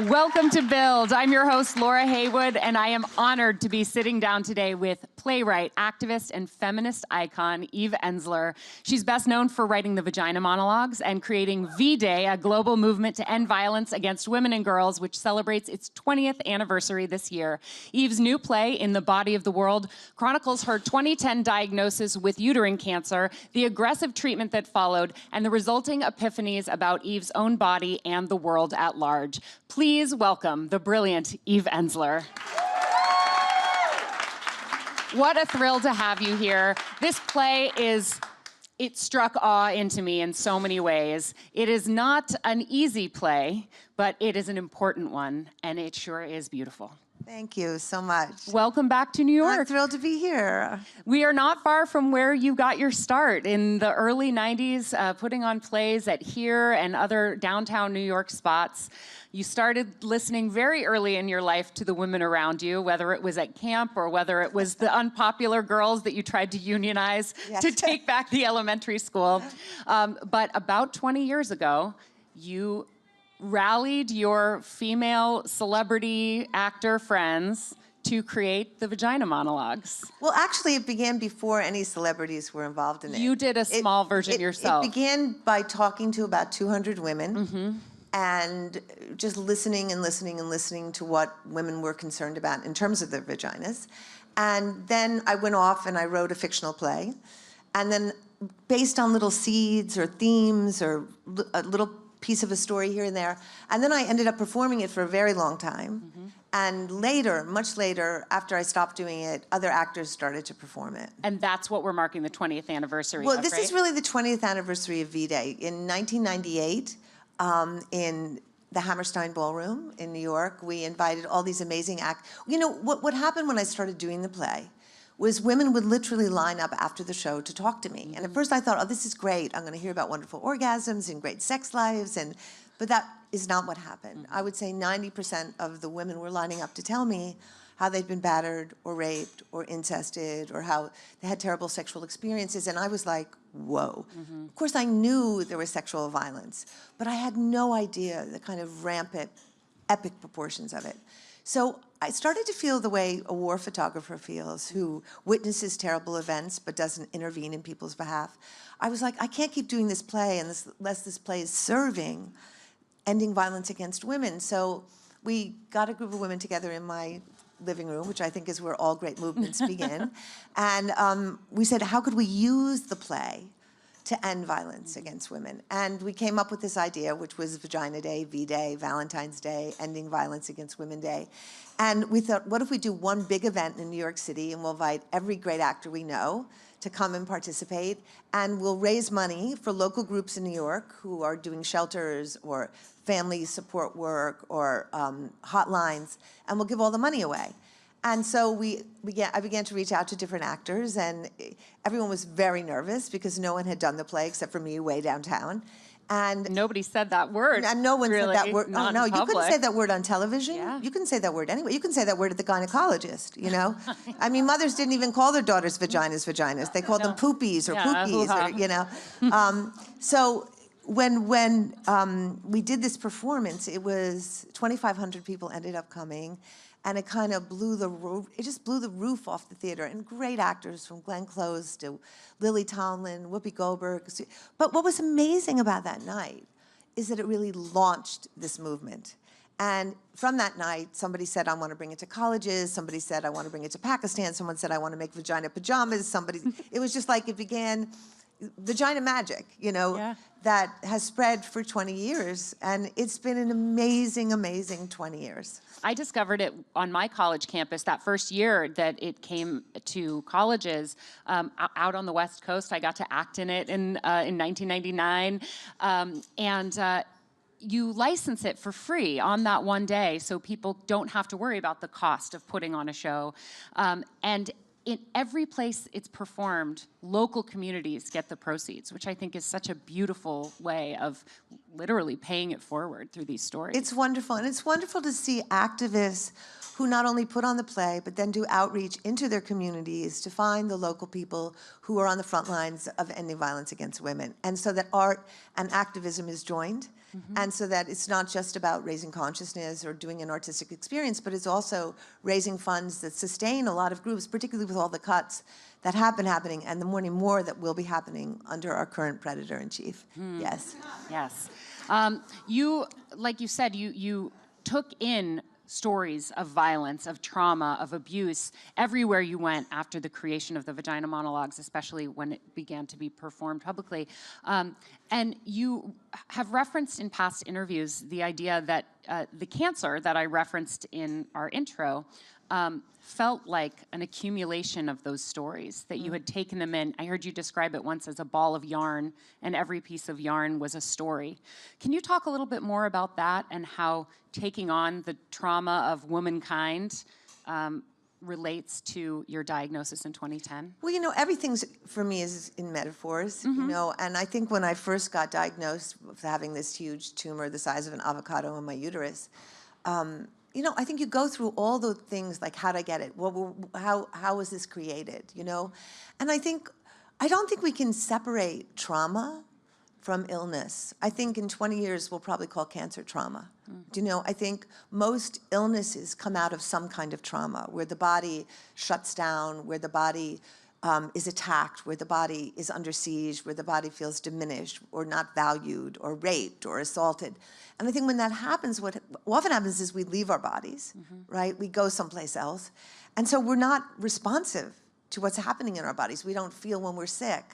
Welcome to Build. I'm your host, Laura Haywood, and I am honored to be sitting down today with playwright, activist, and feminist icon, Eve Ensler. She's best known for writing the Vagina Monologues and creating V-Day, a global movement to end violence against women and girls, which celebrates its 20th anniversary this year. Eve's new play, In the Body of the World, chronicles her 2010 diagnosis with uterine cancer, the aggressive treatment that followed, and the resulting epiphanies about Eve's own body and the world at large. Please welcome the brilliant Eve Ensler. What a thrill to have you here. This play it struck awe into me in so many ways. It is not an easy play, but it is an important one, and it sure is beautiful. Thank you so much. Welcome back to New York. I'm thrilled to be here. We are not far from where you got your start in the early 90s, putting on plays at Here and other downtown New York spots. You started listening very early in your life to the women around you, whether it was at camp or whether it was the unpopular girls that you tried to unionize to take back the elementary school. But about 20 years ago, you rallied your female celebrity actor friends to create the Vagina Monologues. Well, actually, it began before any celebrities were involved in it. You did a small version yourself. It began by talking to about 200 women and just listening and listening and listening to what women were concerned about in terms of their vaginas. And then I went off and I wrote a fictional play. And then based on little seeds or themes or a little piece of a story here and there. And then I ended up performing it for a very long time. And later, much later, after I stopped doing it, other actors started to perform it. And that's what we're marking the 20th anniversary of, right? This is really the 20th anniversary of V-Day. In 1998, in the Hammerstein Ballroom in New York, we invited all these amazing actors. You know, what happened when I started doing the play was women would literally line up after the show to talk to me. And at first I thought, oh, this is great. I'm gonna hear about wonderful orgasms and great sex lives. But that is not what happened. I would say 90% of the women were lining up to tell me how they'd been battered or raped or incested or how they had terrible sexual experiences. And I was like, whoa. Of course, I knew there was sexual violence, but I had no idea the kind of rampant, epic proportions of it. So I started to feel the way a war photographer feels who witnesses terrible events but doesn't intervene in people's behalf. I was like, I can't keep doing this play unless this play is serving ending violence against women. So we got a group of women together in my living room, which I think is where all great movements begin. And we said, how could we use the play to end violence against women? And we came up with this idea, which was Vagina Day, V-Day, Valentine's Day, Ending Violence Against Women Day. And we thought, what if we do one big event in New York City and we'll invite every great actor we know to come and participate, and we'll raise money for local groups in New York who are doing shelters or family support work or hotlines, and we'll give all the money away. And so I began to reach out to different actors, and everyone was very nervous because no one had done the play except for me way downtown. And nobody said that word. And no one really, said that word. Oh no, you couldn't say that word on television. Yeah. You couldn't say that word anyway. You couldn't say that word at the gynecologist, you know? I mean, mothers didn't even call their daughters vaginas. They called them poopies or pookies, or, you know? So when we did this performance, it was 2,500 people ended up coming. And it kind of blew the roof off the theater. And great actors from Glenn Close to Lily Tomlin, Whoopi Goldberg. But what was amazing about that night is that it really launched this movement. And from that night, somebody said, I want to bring it to colleges. Somebody said, I want to bring it to Pakistan. Someone said, I want to make vagina pajamas. It was just like it began vagina magic, you know, that has spread for 20 years. And it's been an amazing, amazing 20 years. I discovered it on my college campus that first year that it came to colleges out on the West Coast. I got to act in it in 1999. You license it for free on that one day so people don't have to worry about the cost of putting on a show. And in every place it's performed, local communities get the proceeds, which I think is such a beautiful way of literally paying it forward through these stories. It's wonderful, and it's wonderful to see activists who not only put on the play, but then do outreach into their communities to find the local people who are on the front lines of ending violence against women. And so that art and activism is joined, and so that it's not just about raising consciousness or doing an artistic experience, but it's also raising funds that sustain a lot of groups, particularly with all the cuts that have been happening, and the more that will be happening under our current predator-in-chief. Yes. Yes. You, like you said, you took in stories of violence, of trauma, of abuse everywhere you went after the creation of the Vagina Monologues, especially when it began to be performed publicly. And you have referenced in past interviews the idea that the cancer that I referenced in our intro felt like an accumulation of those stories, that you had taken them in. I heard you describe it once as a ball of yarn, and every piece of yarn was a story. Can you talk a little bit more about that and how taking on the trauma of womankind relates to your diagnosis in 2010? Well, you know, everything's, for me, is in metaphors, you know, and I think when I first got diagnosed with having this huge tumor the size of an avocado in my uterus, you know, I think you go through all the things like, how'd I get it? How was this created, you know? And I don't think we can separate trauma from illness. I think in 20 years, we'll probably call cancer trauma. Do you know, I think most illnesses come out of some kind of trauma, where the body shuts down, where the body is attacked, where the body is under siege, where the body feels diminished or not valued or raped or assaulted. And I think when that happens, what often happens is we leave our bodies, right? We go someplace else. And so we're not responsive to what's happening in our bodies. We don't feel when we're sick.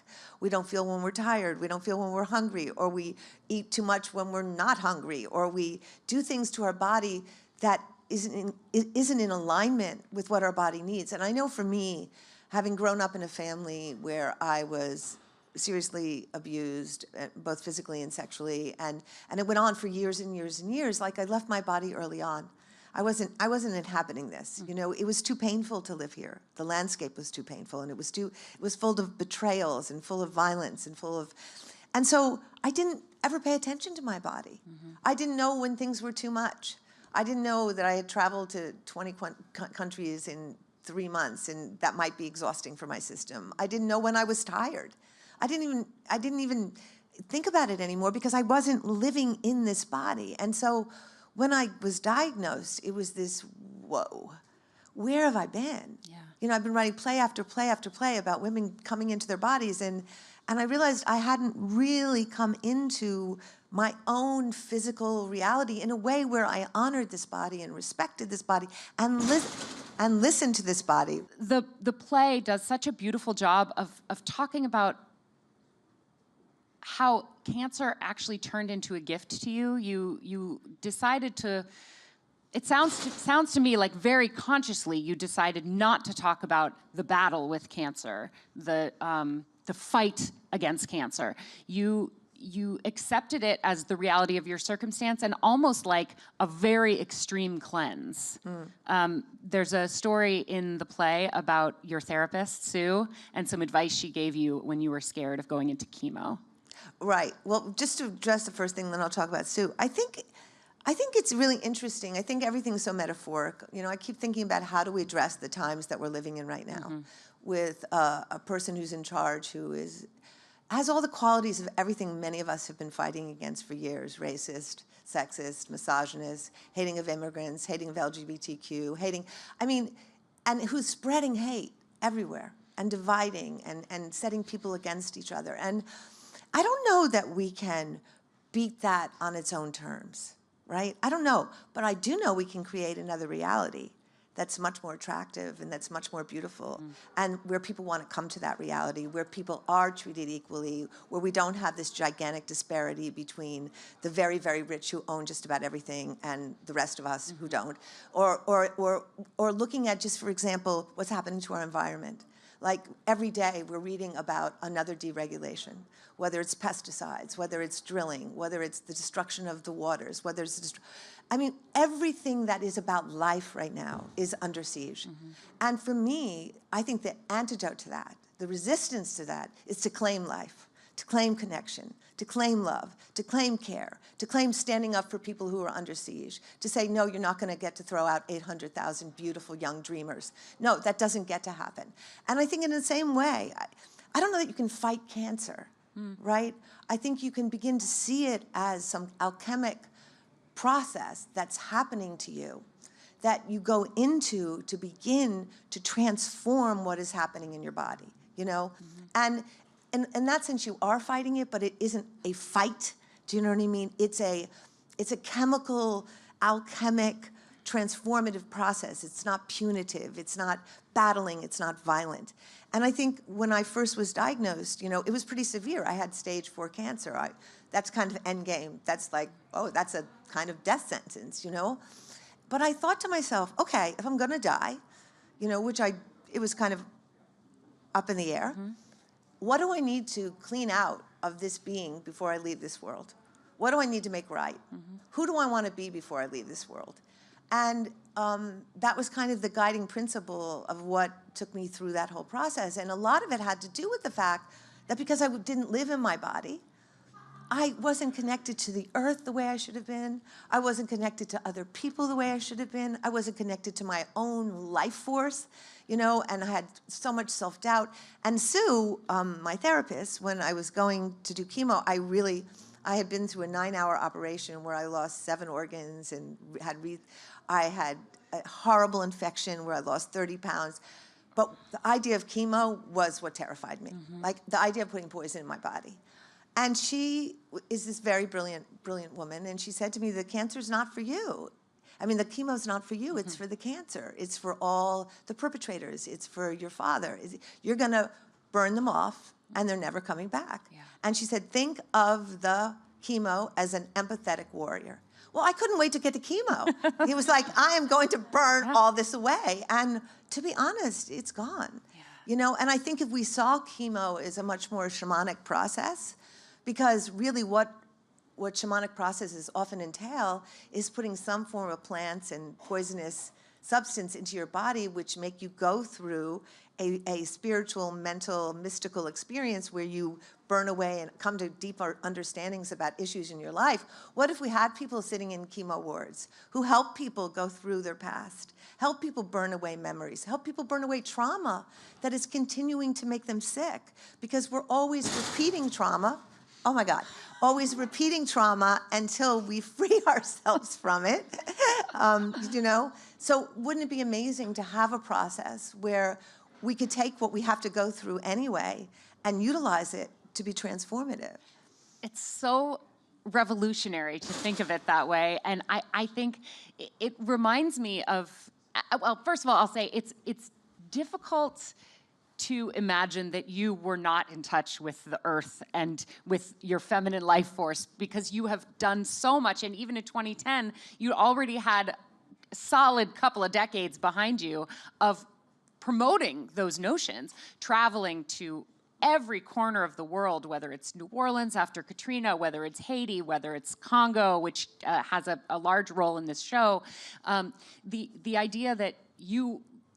We don't feel when we're tired. We don't feel when we're hungry, or we eat too much when we're not hungry, or we do things to our body that isn't in alignment with what our body needs. And I know for me, having grown up in a family where I was seriously abused, both physically and sexually, and it went on for years and years and years, like I left my body early on. I wasn't inhabiting this, you know. It was too painful to live here. The landscape was too painful, and it was full of betrayals and full of violence and so I didn't ever pay attention to my body. I didn't know when things were too much. I didn't know that I had traveled to 20 countries in 3 months, and that might be exhausting for my system. I didn't know when I was tired. I didn't even think about it anymore because I wasn't living in this body. And so when I was diagnosed, it was this, whoa, where have I been? Yeah. You know, I've been writing play after play after play about women coming into their bodies, and I realized I hadn't really come into my own physical reality in a way where I honored this body and respected this body and listened to this body. The play does such a beautiful job of talking about how cancer actually turned into a gift to you. You decided to, it sounds to me like very consciously you decided not to talk about the battle with cancer, the fight against cancer. You accepted it as the reality of your circumstance and almost like a very extreme cleanse. There's a story in the play about your therapist, Sue, and some advice she gave you when you were scared of going into chemo. Right. Well, just to address the first thing, then I'll talk about Sue. I think it's really interesting. I think everything's so metaphoric. You know, I keep thinking about how do we address the times that we're living in right now with a person who's in charge who has all the qualities of everything many of us have been fighting against for years: racist, sexist, misogynist, hating of immigrants, hating of LGBTQ, and who's spreading hate everywhere and dividing and setting people against each other. And I don't know that we can beat that on its own terms, right? I don't know, but I do know we can create another reality that's much more attractive and that's much more beautiful, and where people want to come to that reality, where people are treated equally, where we don't have this gigantic disparity between the very, very rich who own just about everything and the rest of us who don't, or looking at, just for example, what's happening to our environment. Like every day we're reading about another deregulation, whether it's pesticides, whether it's drilling, whether it's the destruction of the waters, whether it's everything that is about life right now is under siege. And for me, I think the antidote to that, the resistance to that, is to claim life, to claim connection, to claim love, to claim care, to claim standing up for people who are under siege, to say, no, you're not going to get to throw out 800,000 beautiful young dreamers. No, that doesn't get to happen. And I think in the same way, I don't know that you can fight cancer, right? I think you can begin to see it as some alchemic process that's happening to you, that you go into to begin to transform what is happening in your body, you know? And in that sense, you are fighting it, but it isn't a fight. Do you know what I mean? It's a chemical, alchemic, transformative process. It's not punitive. It's not battling. It's not violent. And I think when I first was diagnosed, you know, it was pretty severe. I had stage 4 cancer. That's kind of end game. That's like, oh, that's a kind of death sentence, you know? But I thought to myself, okay, if I'm gonna die, you know, it was kind of up in the air, what do I need to clean out of this being before I leave this world? What do I need to make right? Who do I want to be before I leave this world? And that was kind of the guiding principle of what took me through that whole process. And a lot of it had to do with the fact that because I didn't live in my body, I wasn't connected to the earth the way I should have been. I wasn't connected to other people the way I should have been. I wasn't connected to my own life force, you know, and I had so much self-doubt. And Sue, my therapist, when I was going to do chemo, I had been through a 9-hour operation where I lost 7 organs and I had a horrible infection where I lost 30 pounds. But the idea of chemo was what terrified me. Like the idea of putting poison in my body. And she is this very brilliant, brilliant woman, and she said to me, the cancer's not for you. I mean, the chemo's not for you, it's for the cancer. It's for all the perpetrators. It's for your father. You're gonna burn them off, and they're never coming back. Yeah. And she said, think of the chemo as an empathetic warrior. Well, I couldn't wait to get to chemo. He was like, I am going to burn all this away. And to be honest, it's gone. Yeah. You know, and I think if we saw chemo as a much more shamanic process, because really what shamanic processes often entail is putting some form of plants and poisonous substance into your body, which make you go through a spiritual, mental, mystical experience where you burn away and come to deeper understandings about issues in your life. What if we had people sitting in chemo wards who help people go through their past, help people burn away memories, help people burn away trauma that is continuing to make them sick? Because we're always repeating trauma. Oh my God, always repeating trauma until we free ourselves from it, you know? So wouldn't it be amazing to have a process where we could take what we have to go through anyway and utilize it to be transformative? It's so revolutionary to think of it that way. And I think it reminds me of, well, first of all, I'll say it's difficult to imagine that you were not in touch with the earth and with your feminine life force, because you have done so much. And even in 2010, you already had a solid couple of decades behind you of promoting those notions, traveling to every corner of the world, whether it's New Orleans after Katrina, whether it's Haiti, whether it's Congo, which has a large role in this show. The idea that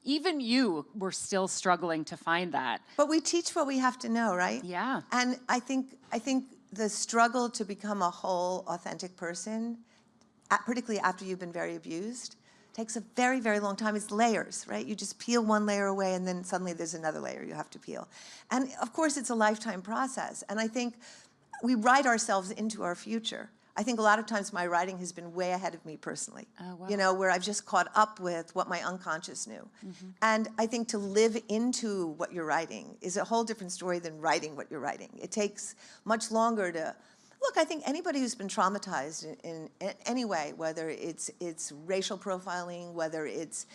even you were still struggling to find that. But we teach what we have to know, right? Yeah. And I think the struggle to become a whole, authentic person, particularly after you've been very abused, takes a very, very long time. It's layers, right? You just peel one layer away, and then suddenly there's another layer you have to peel. And of course, it's a lifetime process. And I think we write ourselves into our future. I think a lot of times my writing has been way ahead of me personally, you know, where I've just caught up with what my unconscious knew. And I think to live into what you're writing is a whole different story than writing what you're writing. It takes much longer to, look, I think anybody who's been traumatized in any way, whether it's racial profiling, whether it's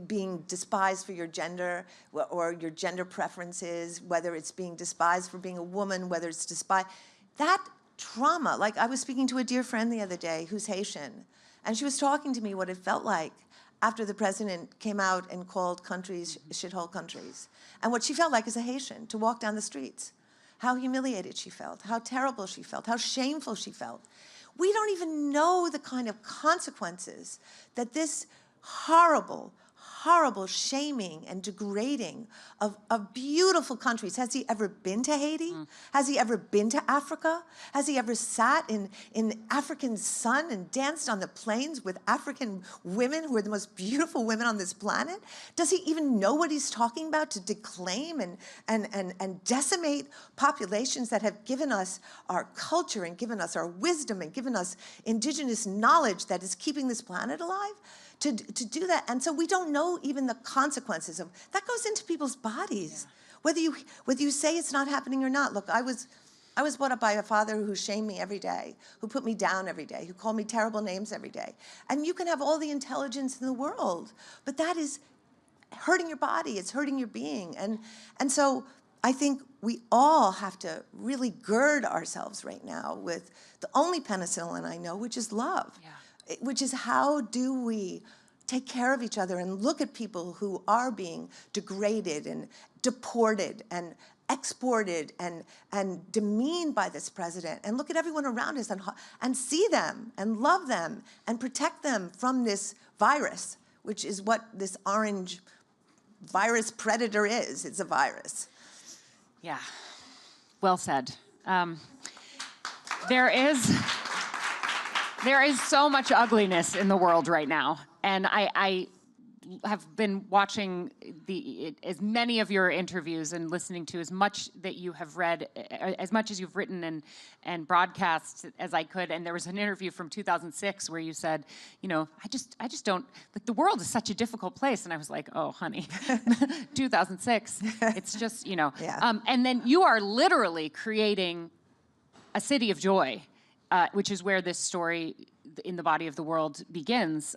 being despised for your gender or your gender preferences, whether it's being despised for being a woman, whether it's despised, that trauma, like I was speaking to a dear friend the other day who's Haitian, and she was talking to me what it felt like after the president came out and called countries shithole countries. And what she felt like as a Haitian, to walk down the streets, how humiliated she felt, how terrible she felt, how shameful she felt. We don't even know the kind of consequences that this horrible, horrible shaming and degrading of beautiful countries. Has he ever been to Haiti? Has he ever been to Africa? Has he ever sat in African sun and danced on the plains with African women who are the most beautiful women on this planet? Does he even know what he's talking about to declaim and decimate populations that have given us our culture and given us our wisdom and given us indigenous knowledge that is keeping this planet alive? To do that, and so we don't know even the consequences of that. Goes into people's bodies, whether you say it's not happening or not. Look, I was brought up by a father who shamed me every day, who put me down every day, who called me terrible names every day. And you can have all the intelligence in the world, but that is hurting your body. It's hurting your being, and so I think we all have to really gird ourselves right now with the only penicillin I know, which is love. Yeah. Which is, how do we take care of each other and look at people who are being degraded and deported and exported and demeaned by this president, and look at everyone around us and see them and love them and protect them from this virus, which is what this orange virus predator is. It's a virus. Yeah, well said. There is so much ugliness in the world right now, and I have been watching as many of your interviews and listening to as much that you have read, as much as you've written and broadcast as I could. And there was an interview from 2006 where you said, I just don't, like, the world is such a difficult place. And I was like, oh, honey, 2006, it's just, Yeah. And then you are literally creating a city of joy. Which is where this story in the body of the world begins.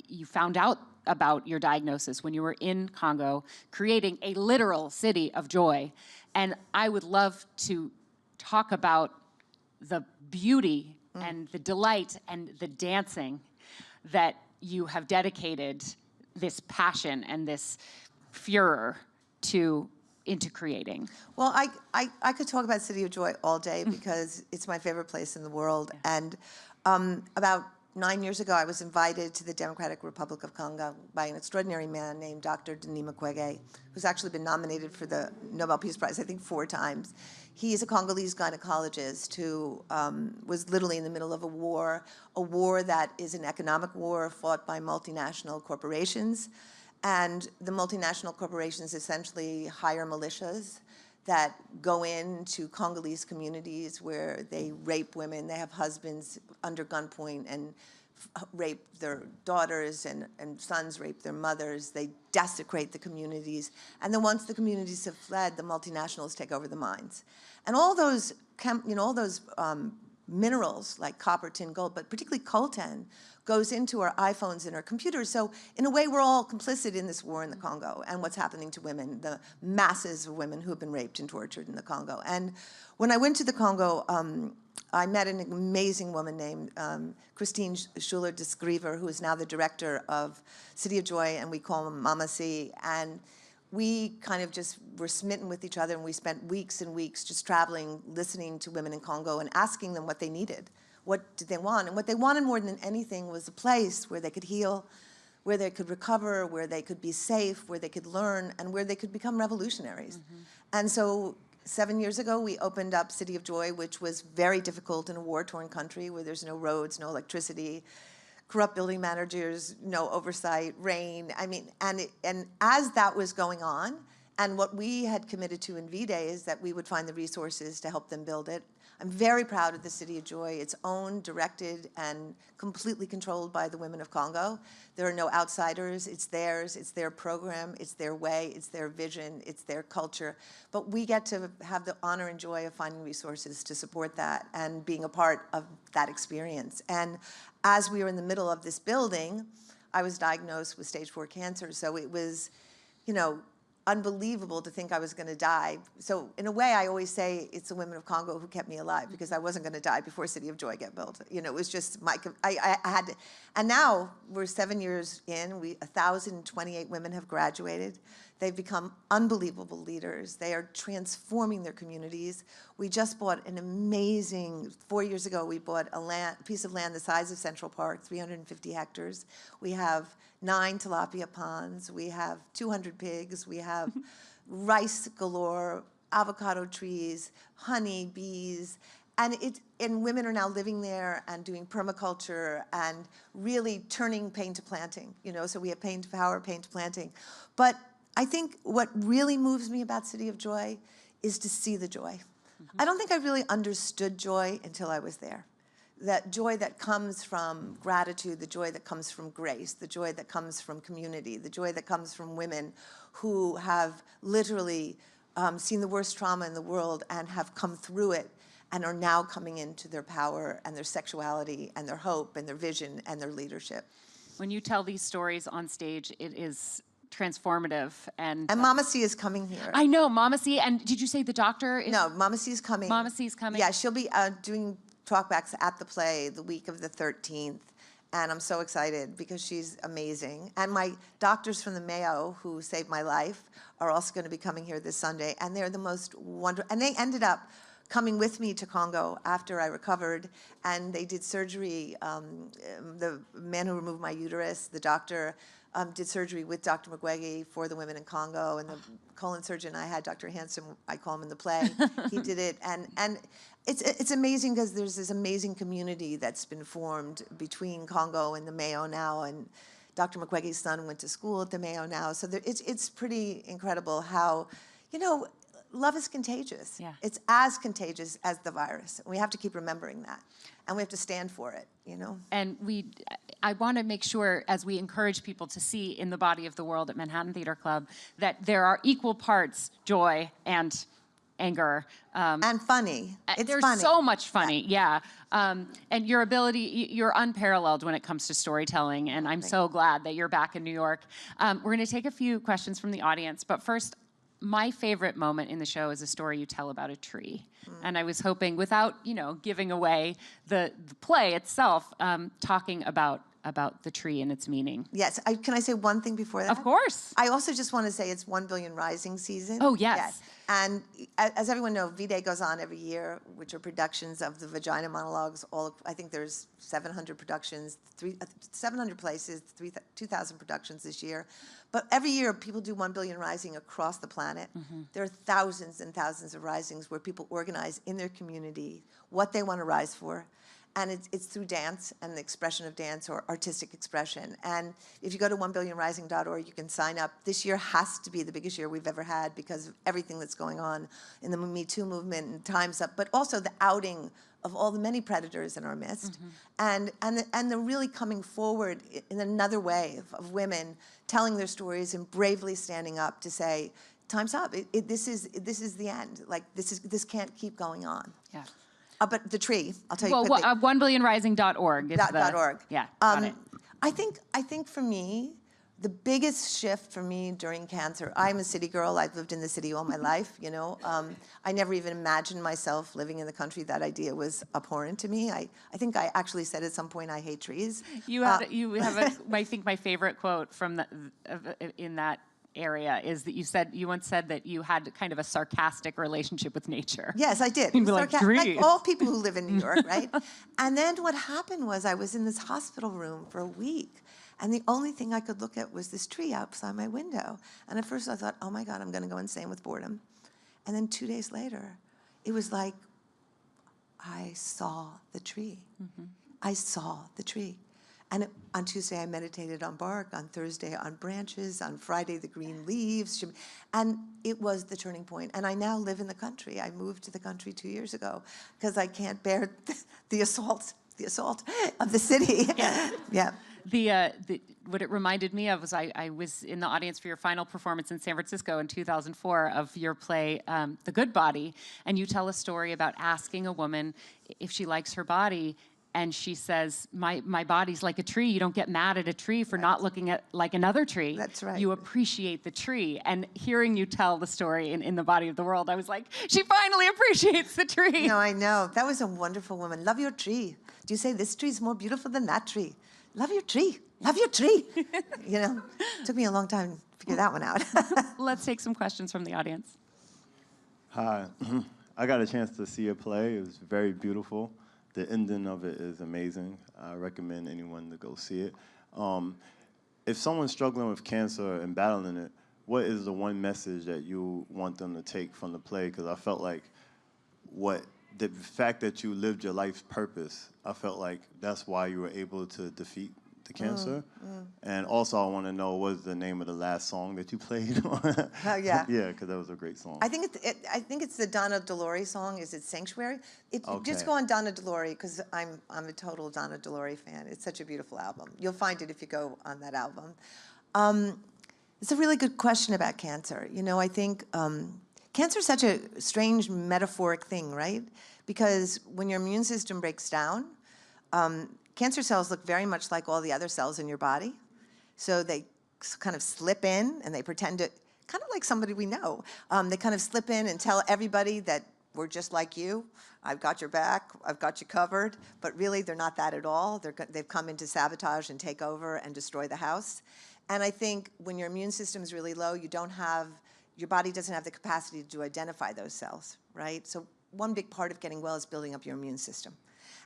You found out about your diagnosis when you were in Congo, creating a literal city of joy. And I would love to talk about the beauty and the delight and the dancing that you have dedicated this passion and this furor into creating. Well, I could talk about City of Joy all day because it's my favorite place in the world. Yeah. And about 9 years ago, I was invited to the Democratic Republic of Congo by an extraordinary man named Dr. Denis Mukwege, who's actually been nominated for the Nobel Peace Prize, I think 4 times. He is a Congolese gynecologist who was literally in the middle of a war that is an economic war fought by multinational corporations. And the multinational corporations essentially hire militias that go into Congolese communities where they rape women. They have husbands under gunpoint and rape their daughters, and sons rape their mothers. They desecrate the communities. And then once the communities have fled, the multinationals take over the mines. And all those, minerals like copper, tin, gold, but particularly coltan, goes into our iPhones and our computers. So in a way, we're all complicit in this war in the Congo and what's happening to women, the masses of women who have been raped and tortured in the Congo. And when I went to the Congo, I met an amazing woman named Christine Schuler de Screver, who is now the director of City of Joy, and we call her Mama C. And we kind of just were smitten with each other, and we spent weeks and weeks just traveling, listening to women in Congo and asking them what they needed. What did they want? And what they wanted more than anything was a place where they could heal, where they could recover, where they could be safe, where they could learn, and where they could become revolutionaries. And so 7 years ago, we opened up City of Joy, which was very difficult in a war-torn country where there's no roads, no electricity, corrupt building managers, no oversight, rain. I mean, and as that was going on, and what we had committed to in V-Day is that we would find the resources to help them build it. I'm very proud of the City of Joy. It's owned, directed, and completely controlled by the women of Congo. There are no outsiders. It's theirs. It's their program. It's their way. It's their vision. It's their culture. But we get to have the honor and joy of finding resources to support that and being a part of that experience. And as we were in the middle of this building, I was diagnosed with stage 4 cancer. So it was, unbelievable to think I was going to die. So in a way, I always say it's the women of Congo who kept me alive, because I wasn't going to die before City of Joy get built. It was just I had to. And now we're 7 years in. 1,028 women have graduated. They've become unbelievable leaders. They are transforming their communities. We just bought an amazing, 4 years ago, we bought a piece of land the size of Central Park, 350 hectares. We have 9 tilapia ponds. We have 200 pigs. We have rice galore, avocado trees, honey, bees. And women are now living there and doing permaculture and really turning pain to planting, so we have pain to power, pain to planting. But I think what really moves me about City of Joy is to see the joy. I don't think I really understood joy until I was there. That joy that comes from gratitude, the joy that comes from grace, the joy that comes from community, the joy that comes from women who have literally seen the worst trauma in the world and have come through it and are now coming into their power and their sexuality and their hope and their vision and their leadership. When you tell these stories on stage, it is transformative. And Mama C is coming here. I know, Mama C. And did you say the doctor is? No, Mama C is coming. Mama C is coming? Yeah, she'll be doing talkbacks at the play the week of the 13th. And I'm so excited because she's amazing. And my doctors from the Mayo who saved my life are also going to be coming here this Sunday. And they're the most wonderful. And they ended up coming with me to Congo after I recovered, and they did surgery. The man who removed my uterus, the doctor, did surgery with Dr. Mukwege for the women in Congo, and the colon surgeon I had, Dr. Hansen, I call him in the play, he did it. And it's amazing because there's this amazing community that's been formed between Congo and the Mayo now, and Dr. Mukwege's son went to school at the Mayo now. So it's pretty incredible how, love is contagious. Yeah. It's as contagious as the virus. We have to keep remembering that. And we have to stand for it, And I want to make sure, as we encourage people to see in the body of the world at Manhattan Theater Club, that there are equal parts joy and anger. And funny. There's funny. so much funny, yeah. And your ability, you're unparalleled when it comes to storytelling, and I'm so glad that you're back in New York. We're going to take a few questions from the audience, but first, my favorite moment in the show is a story you tell about a tree. And I was hoping, without, giving away the play itself, talking about the tree and its meaning. Yes. Can I say one thing before that? Of course. I also just want to say it's 1 Billion Rising season. Oh, yes. And as everyone knows, V-Day goes on every year, which are productions of the Vagina Monologues. I think there's 700 productions, 700 places, 2,000 productions this year. But every year, people do 1 Billion Rising across the planet. There are thousands and thousands of risings where people organize in their community what they want to rise for. And it's through dance and the expression of dance or artistic expression. And if you go to 1billionrising.org, you can sign up. This year has to be the biggest year we've ever had because of everything that's going on in the Me Too movement and Time's Up, but also the outing of all the many predators in our midst. And they're really coming forward in another wave of women telling their stories and bravely standing up to say, time's up. This is the end. Like, this can't keep going on. Yeah. But the tree, I'll tell you quickly. 1billionrising.org is .org. Yeah, got it. I think for me, the biggest shift for me during cancer, I'm a city girl. I've lived in the city all my life, I never even imagined myself living in the country. That idea was abhorrent to me. I think I actually said at some point, I hate trees. You have I think my favorite quote from in that area is that you once said that you had kind of a sarcastic relationship with nature. Yes, I did. Like all people who live in New York, right? And then what happened was I was in this hospital room for a week, and the only thing I could look at was this tree outside my window. And at first I thought, oh my God, I'm going to go insane with boredom. And then 2 days later, it was like I saw the tree. I saw the tree. And on Tuesday, I meditated on bark. On Thursday, on branches. On Friday, the green leaves. And it was the turning point. And I now live in the country. I moved to the country 2 years ago because I can't bear the assault of the city. Yeah. What it reminded me of was I was in the audience for your final performance in San Francisco in 2004 of your play, The Good Body. And you tell a story about asking a woman if she likes her body. And she says, my body's like a tree. You don't get mad at a tree for not looking at like another tree. That's right. You appreciate the tree. And hearing you tell the story in The Body of the World, I was like, she finally appreciates the tree. No, I know. That was a wonderful woman. Love your tree. Do you say this tree is more beautiful than that tree? love your tree, love your tree. You know, took me a long time to figure that one out. Let's take some questions from the audience. Hi. I got a chance to see a play. It was very beautiful. The ending of it is amazing. I recommend anyone to go see it. If someone's struggling with cancer and battling it, what is the one message that you want them to take from the play? Because I felt like the fact that you lived your life's purpose, I felt like that's why you were able to defeat the cancer. And also I want to know what's the name of the last song that you played. Oh, yeah. Yeah, because that was a great song. I think it's the Donna Delore song. Is it Sanctuary? Just go on Donna Delore, because I'm a total Donna Delore fan. It's such a beautiful album. You'll find it if you go on that album. It's a really good question about cancer. You know, I think cancer is such a strange metaphoric thing, right? Because when your immune system breaks down, cancer cells look very much like all the other cells in your body. So they kind of slip in and they pretend to, kind of like somebody we know. They kind of slip in and tell everybody that we're just like you. I've got your back, I've got you covered. But really, they're not that at all. They've come in to sabotage and take over and destroy the house. And I think when your immune system is really low, your body doesn't have the capacity to identify those cells, right? So one big part of getting well is building up your immune system.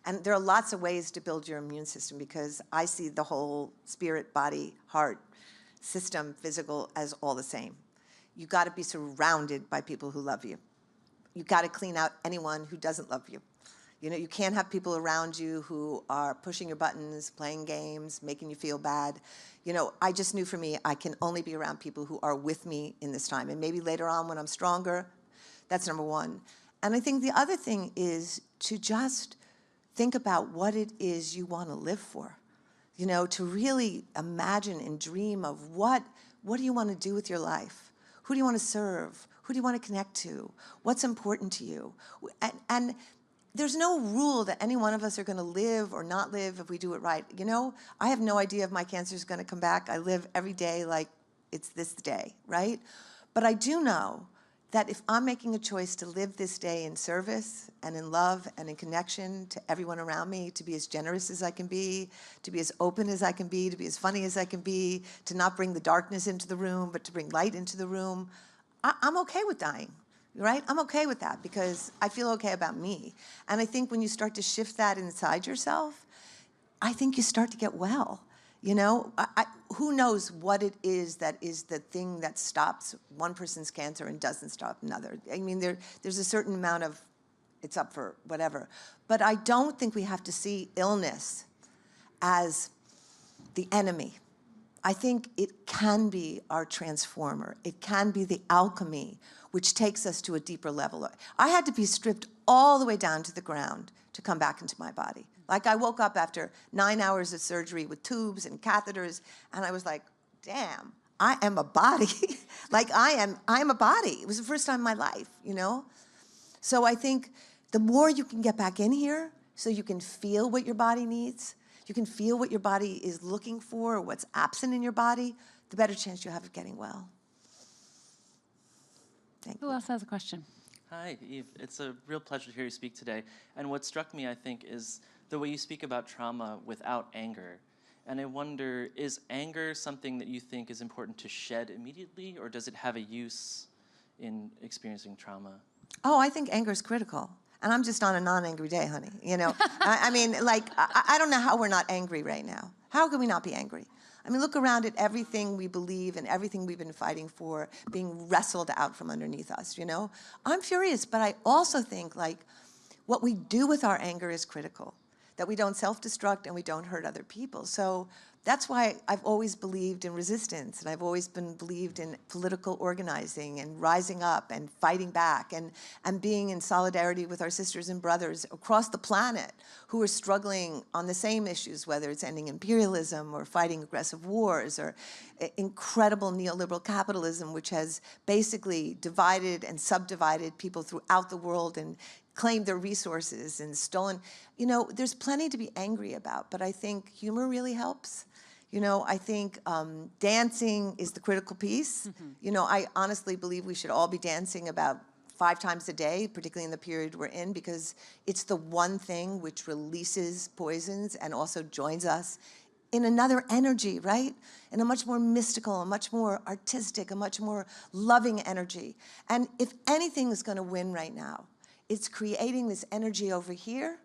And there are lots of ways to build your immune system, because I see the whole spirit, body, heart system, physical, as all the same. You got to be surrounded by people who love you. You got to clean out anyone who doesn't love you. You know, you can't have people around you who are pushing your buttons, playing games, making you feel bad. You know, I just knew for me, I can only be around people who are with me in this time. And maybe later on when I'm stronger, that's number one. And I think the other thing is to just think about what it is you want to live for. You know, to really imagine and dream of what do you want to do with your life? Who do you want to serve? Who do you want to connect to? What's important to you? And there's no rule that any one of us are going to live or not live if we do it right. You know, I have no idea if my cancer is going to come back. I live every day like it's this day, right? But I do know that if I'm making a choice to live this day in service and in love and in connection to everyone around me, to be as generous as I can be, to be as open as I can be, to be as funny as I can be, to not bring the darkness into the room, but to bring light into the room, I'm okay with dying. Right? I'm okay with that because I feel okay about me. And I think when you start to shift that inside yourself, I think you start to get well. You know, who knows what it is that is the thing that stops one person's cancer and doesn't stop another. I mean, there's a certain amount of, it's up for whatever. But I don't think we have to see illness as the enemy. I think it can be our transformer. It can be the alchemy which takes us to a deeper level. I had to be stripped all the way down to the ground to come back into my body. Like I woke up after 9 hours of surgery with tubes and catheters, and I was like, damn, I am a body. Like I'm a body. It was the first time in my life, you know? So I think the more you can get back in here so you can feel what your body needs, you can feel what your body is looking for, or what's absent in your body, the better chance you have of getting well. Thank you. Who else has a question? Hi, Eve. It's a real pleasure to hear you speak today. And what struck me, I think, is the way you speak about trauma without anger. And I wonder, is anger something that you think is important to shed immediately, or does it have a use in experiencing trauma? Oh, I think anger is critical. And I'm just on a non-angry day, honey. You know, I mean, like, I don't know how we're not angry right now. How can we not be angry? I mean, look around at everything we believe and everything we've been fighting for being wrestled out from underneath us, you know? I'm furious, but I also think, like, what we do with our anger is critical, that we don't self-destruct and we don't hurt other people. So that's why I've always believed in resistance, and I've always believed in political organizing and rising up and fighting back and being in solidarity with our sisters and brothers across the planet who are struggling on the same issues, whether it's ending imperialism or fighting aggressive wars or incredible neoliberal capitalism, which has basically divided and subdivided people throughout the world and claimed their resources and stolen. You know, there's plenty to be angry about, but I think humor really helps. You know, I think dancing is the critical piece. Mm-hmm. You know, I honestly believe we should all be dancing about 5 times a day, particularly in the period we're in, because it's the one thing which releases poisons and also joins us in another energy, right? In a much more mystical, a much more artistic, a much more loving energy. And if anything is going to win right now, it's creating this energy over here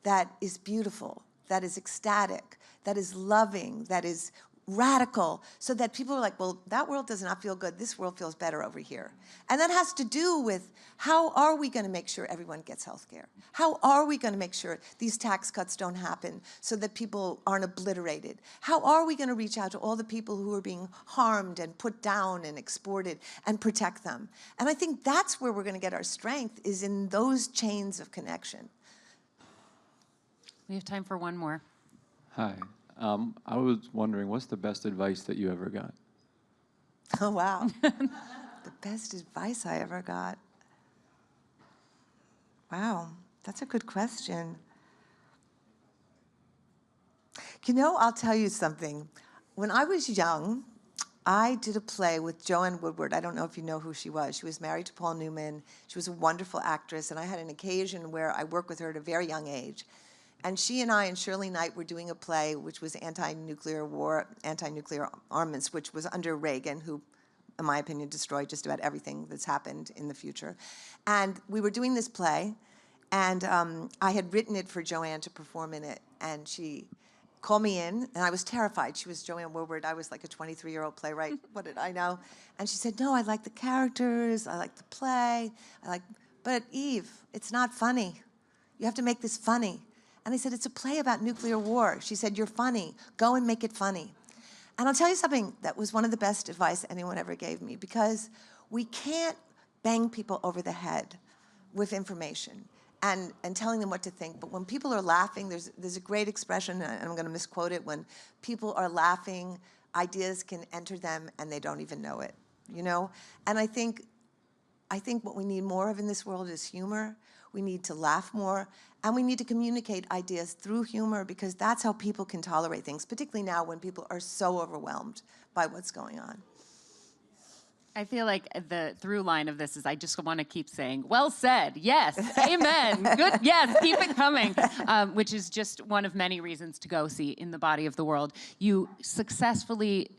that is beautiful, that is ecstatic, that is loving, that is radical, so that people are like, well, that world does not feel good. This world feels better over here. And that has to do with how are we going to make sure everyone gets health care? How are we going to make sure these tax cuts don't happen so that people aren't obliterated? How are we going to reach out to all the people who are being harmed and put down and exported and protect them? And I think that's where we're going to get our strength, is in those chains of connection. We have time for one more. Hi. I was wondering, what's the best advice that you ever got? Oh, wow. The best advice I ever got. Wow, that's a good question. You know, I'll tell you something. When I was young, I did a play with Joanne Woodward. I don't know if you know who she was. She was married to Paul Newman. She was a wonderful actress, and I had an occasion where I worked with her at a very young age. And she and I and Shirley Knight were doing a play which was anti-nuclear war, anti-nuclear armaments, which was under Reagan, who, in my opinion, destroyed just about everything that's happened in the future. And we were doing this play, and I had written it for Joanne to perform in it. And she called me in, and I was terrified. She was Joanne Woodward. I was like a 23-year-old playwright. What did I know? And she said, no, I like the characters. I like the play. But Eve, it's not funny. You have to make this funny. And I said, it's a play about nuclear war. She said, you're funny. Go and make it funny. And I'll tell you something that was one of the best advice anyone ever gave me, because we can't bang people over the head with information and telling them what to think. But when people are laughing, there's a great expression, and I'm going to misquote it, when people are laughing, ideas can enter them and they don't even know it, you know? And I think what we need more of in this world is humor. We need to laugh more, and we need to communicate ideas through humor, because that's how people can tolerate things, particularly now when people are so overwhelmed by what's going on. I feel like the through line of this is I just want to keep saying, well said, yes, amen, good, yes, keep it coming, which is just one of many reasons to go see In the Body of the World. You successfully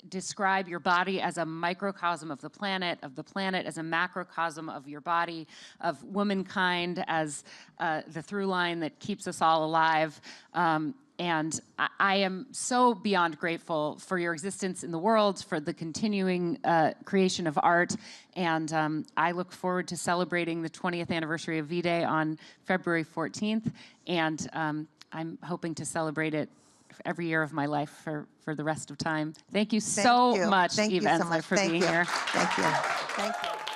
describe your body as a microcosm of the planet as a macrocosm of your body, of womankind as the through line that keeps us all alive. And I am so beyond grateful for your existence in the world, for the continuing creation of art. And I look forward to celebrating the 20th anniversary of V-Day on February 14th. And I'm hoping to celebrate it every year of my life for the rest of time. Thank you so much, Eve Ensler, for being here. Thank you. Thank you.